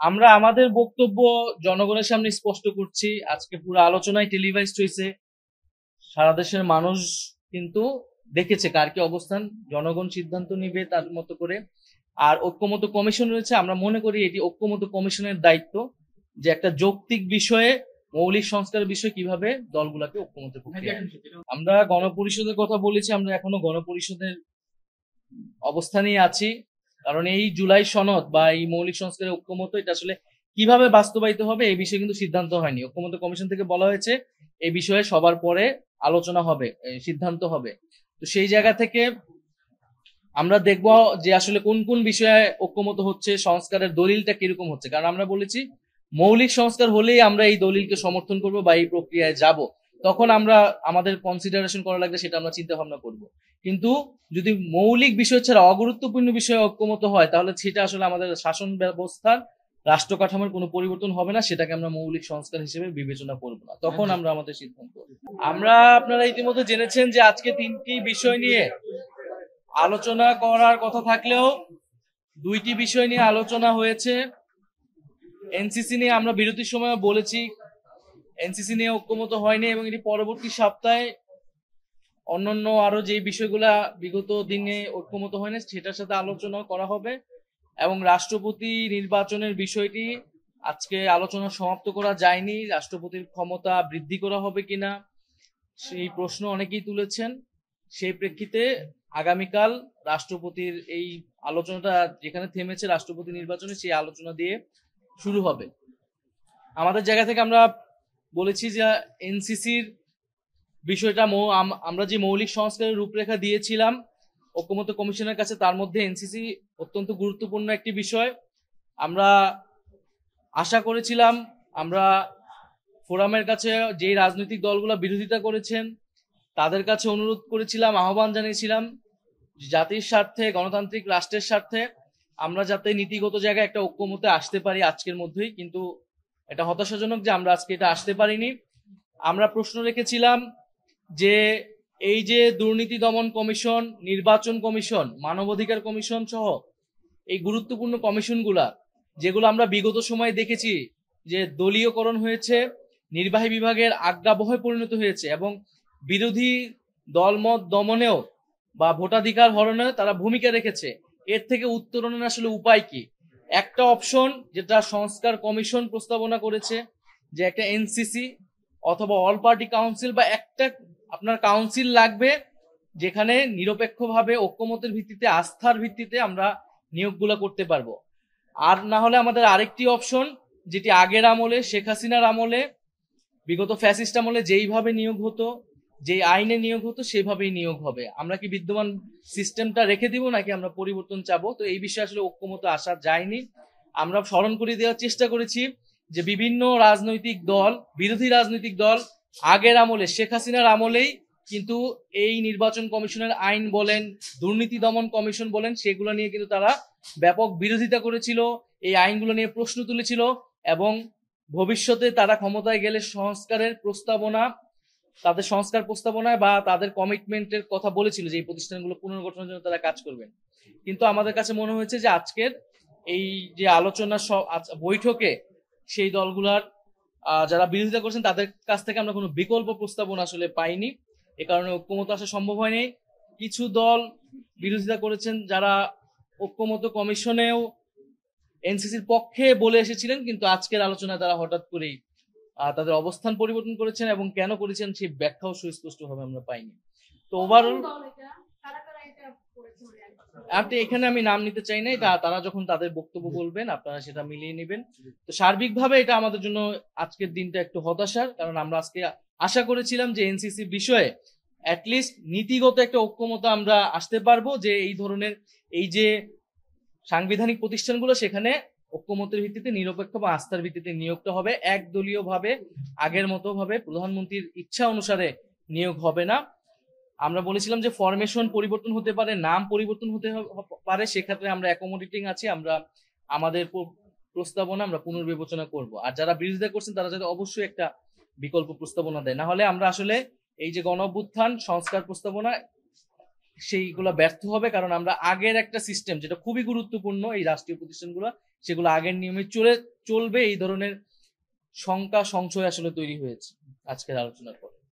আমরা আমাদের বক্তব্য জনগণের সামনে স্পষ্ট করছি। আজকে পুরো আলোচনায় টেলিভাইজড হয়েছে, সারা দেশের মানুষ কিন্তু দেখেছে কার কি অবস্থান। জনগণ সিদ্ধান্ত নিবে তার মতো করে। আর ঐক্যমত কমিশন রয়েছে, আমরা মনে করি এটি ঐক্যমত কমিশনের দায়িত্ব যে একটা যৌক্তিক বিষয়ে, মৌলিক সংস্কারের বিষয়ে কিভাবে দলগুলাকে ঐক্যমতের পক্ষে আনে। আমরা গণপরিষদের কথা বলেছি, আমরা এখনো গণপরিষদের অবস্থানেই আছি। কারণ এই জুলাই সনদ বা এই মৌলিক সংস্কারের ঐক্যমত, এটা আসলে কিভাবে বাস্তবায়িত হবে এই বিষয়ে কিন্তু সিদ্ধান্ত হয়নি। ঐক্যমত কমিশন থেকে বলা হয়েছে এই বিষয়ে সবার পরে আলোচনা হবে, সিদ্ধান্ত হবে। তো সেই জায়গা থেকে আমরা দেখব যে আসলে কোন কোন বিষয়ে ঐক্যমত হচ্ছে, সংস্কারের দলিলটা কিরকম হচ্ছে। কারণ আমরা বলেছি মৌলিক সংস্কার হলেই আমরা এই দলিলকে সমর্থন করব বা এই প্রক্রিয়ায় যাব, তখন আমরা আমাদের কনসিডারেশন করা লাগবে সেটা আমরা চিন্তা ভাবনা করব। কিন্তু যদি মৌলিক বিষয় ছাড়া অগুরুত্বপূর্ণ বিষয়ে ঐক্যমত হয়, তাহলে সেটা আসলে আমাদের শাসন ব্যবস্থার, রাষ্ট্র কাঠামোর কোনো পরিবর্তন হবে না, সেটাকে আমরা মৌলিক সংস্কার হিসেবে বিবেচনা করব না, তখন আমরা আমাদের সিদ্ধান্ত। আমরা, আপনারা ইতিমধ্যে জেনেছেন যে আজকে 3টি বিষয় নিয়ে আলোচনা করার কথা থাকলেও 2টি বিষয় নিয়ে আলোচনা হয়েছে। এনসিসি নিয়ে আমরা বিরতির সময় বলেছি এনসিসি নিয়ে ঐক্যমত হয়নি, এবং এটি পরবর্তী সপ্তাহে অন্যান্য আরো যে বিষয়গুলা বিগত দিনে ঐক্যমত হয়নি সেটার সাথে আলোচনা করা হবে। এবং রাষ্ট্রপতি নির্বাচনের বিষয়টি আজকে আলোচনা সমাপ্ত করা যায়নি, রাষ্ট্রপতির ক্ষমতা বৃদ্ধি করা হবে কিনা সেই প্রশ্ন অনেকেই তুলেছেন। সেই প্রেক্ষিতে আগামীকাল রাষ্ট্রপতির এই আলোচনাটা যেখানে থেমেছে রাষ্ট্রপতি নির্বাচনে, সেই আলোচনা দিয়ে শুরু হবে। আমাদের জায়গা থেকে আমরা বলেছি যে এনসিসির বিষয়টা, আমরা যে মৌলিক সংস্কারের রূপরেখা দিয়েছিলাম ঐক্যমত্য কমিশনের কাছে, তার মধ্যে এনসিসি অত্যন্ত গুরুত্বপূর্ণ একটি বিষয়। আমরা আশা করেছিলাম, আমরা ফোরামের কাছে যে রাজনৈতিক দলগুলো বিরোধিতা করেছেন তাদের কাছে অনুরোধ করেছিলাম, আহ্বান জানিয়েছিলাম, জাতির স্বার্থে, গণতান্ত্রিক রাষ্ট্রের স্বার্থে আমরা যাতে নীতিগত জায়গায় একটা ঐক্যমতে আসতে পারি আজকের মধ্যেই। কিন্তু এটা হতাশাজনক যে আমরা আজকে এটা আসতে পারিনি। আমরা প্রশ্ন রেখেছিলাম যে এই যে দুর্নীতি দমন কমিশন, নির্বাচন কমিশন, মানবাধিকার কমিশন সহ এই গুরুত্বপূর্ণ কমিশনগুলা, যেগুলো আমরা বিগত সময়ে দেখেছি যে দলীয়করণ হয়েছে, নির্বাহী বিভাগের আজ্ঞাবহে পরিণত হয়েছে, এবং বিরোধী দলমত দমনেও বা ভোটাধিকার হরণেও তারা ভূমিকা রেখেছে, এর থেকে উত্তরণের আসলে উপায় কি? একটা অপশন যেটা সংস্কার কমিশন প্রস্তাবনা করেছে, যে একটা এনসিসি অথবা অল পার্টি কাউন্সিল বা একটা আপনার কাউন্সিল লাগবে, যেখানে নিরপেক্ষভাবে ঐক্যমতের ভিত্তিতে, আস্থার ভিত্তিতে আমরা নিয়োগগুলো করতে পারবো। আর না হলে আমাদের আরেকটি অপশন, যেটি আগের আমলে, শেখ হাসিনার আমলে, বিগত ফ্যাসিস্ট আমলে যেইভাবে নিয়োগ হতো, যেই আইনে নিয়োগ হতো সেভাবেই নিয়োগ হবে। আমরা কি বিদ্যমান সিস্টেমটা রেখে দিব নাকি আমরা পরিবর্তন চাবো? তো এই বিষয়ে আসলে ঐক্যমত আসা যায়নি। আমরা স্মরণ করে দেওয়ার চেষ্টা করেছি যে বিভিন্ন রাজনৈতিক দল, বিরোধী রাজনৈতিক দল আগের আমলে, শেখ হাসিনার আমলেই কিন্তু এই নির্বাচন কমিশনের আইন বলেন, দুর্নীতি দমন কমিশন বলেন, সেগুলো নিয়ে কিন্তু তারা ব্যাপক বিরোধিতা করেছিল, এই আইনগুলো নিয়ে প্রশ্ন তুলেছিল, এবং ভবিষ্যতে তারা ক্ষমতায় গেলে সংস্কারের প্রস্তাবনা, তাদের সংস্কার প্রস্তাবনায় বা তাদের কমিটমেন্টের কথা বলেছিল যে এই প্রতিষ্ঠানগুলো পুনর্গঠনের জন্য তারা কাজ করবেন। কিন্তু আমাদের কাছে মনে হয়েছে যে আজকের এই যে আলোচনা বৈঠকে সেই দলগুলার যারা বিরোধিতা করছেন তাদের কাছ থেকে আমরা কোনো বিকল্প প্রস্তাবনা আসলে পাইনি, এ কারণে ঐক্যমত আসা সম্ভব হয়নি। কিছু দল বিরোধিতা করেছেন যারা ঐক্যমত কমিশনেও এনসিসির পক্ষে বলে এসেছিলেন, কিন্তু আজকের আলোচনায় তারা হঠাৎ করেই তাদের অবস্থান পরিবর্তন করেছেন, এবং কেন করেছেন সেই ব্যাখ্যাও সুস্পষ্টভাবে আমরা পাইনি। তো ওভারঅল আপনি এখানে আমি নাম নিতে চাই না, এটা তারা যখন তাদের বক্তব্য বলবেন আপনারা সেটা মিলিয়ে নেবেন। তো সার্বিকভাবে এটা আমাদের জন্য আজকের দিনটা একটু হতাশার, কারণ আমরা আজকে আশা করেছিলাম যে এনসিসি বিষয়ে অ্যাটলিস্ট নীতিগত একটা ঐক্যমত আমরা আসতে পারবো, যে এই ধরনের এই যে সাংবিধানিক প্রতিষ্ঠানগুলো সেখানে ঐক্যমতের ভিত্তিতে, নিরপেক্ষ বা আস্থার ভিত্তিতে নিয়োগটা হবে, একদলীয় ভাবে আগের মতো ভাবে প্রধানমন্ত্রীর ইচ্ছা অনুসারে নিয়োগ হবে না। আমরা বলেছিলাম যে ফরমেশন পরিবর্তন হতে পারে, নাম পরিবর্তন হতে পারে, সেক্ষেত্রে আমরা অ্যাকোমোডেটিং আছি, আমরা আমাদের প্রস্তাবনা আমরা পুনর্বিবেচনা করব। আর যারা বিরোধিতা করছেন তারা যাতে অবশ্যই একটা বিকল্প প্রস্তাবনা দেয়, না হলে আমরা আসলে এই যে গণ অভ্যুত্থান সংস্কার প্রস্তাবনা সেইগুলো ব্যর্থ হবে। কারণ আমরা আগের একটা সিস্টেম যেটা খুবই গুরুত্বপূর্ণ এই রাষ্ট্রীয় প্রতিষ্ঠানগুলো, সেগুলো আগের নিয়মে চলবে, এই ধরনের শঙ্কা সংশয় আসলে তৈরি হয়েছে আজকের আলোচনার পর।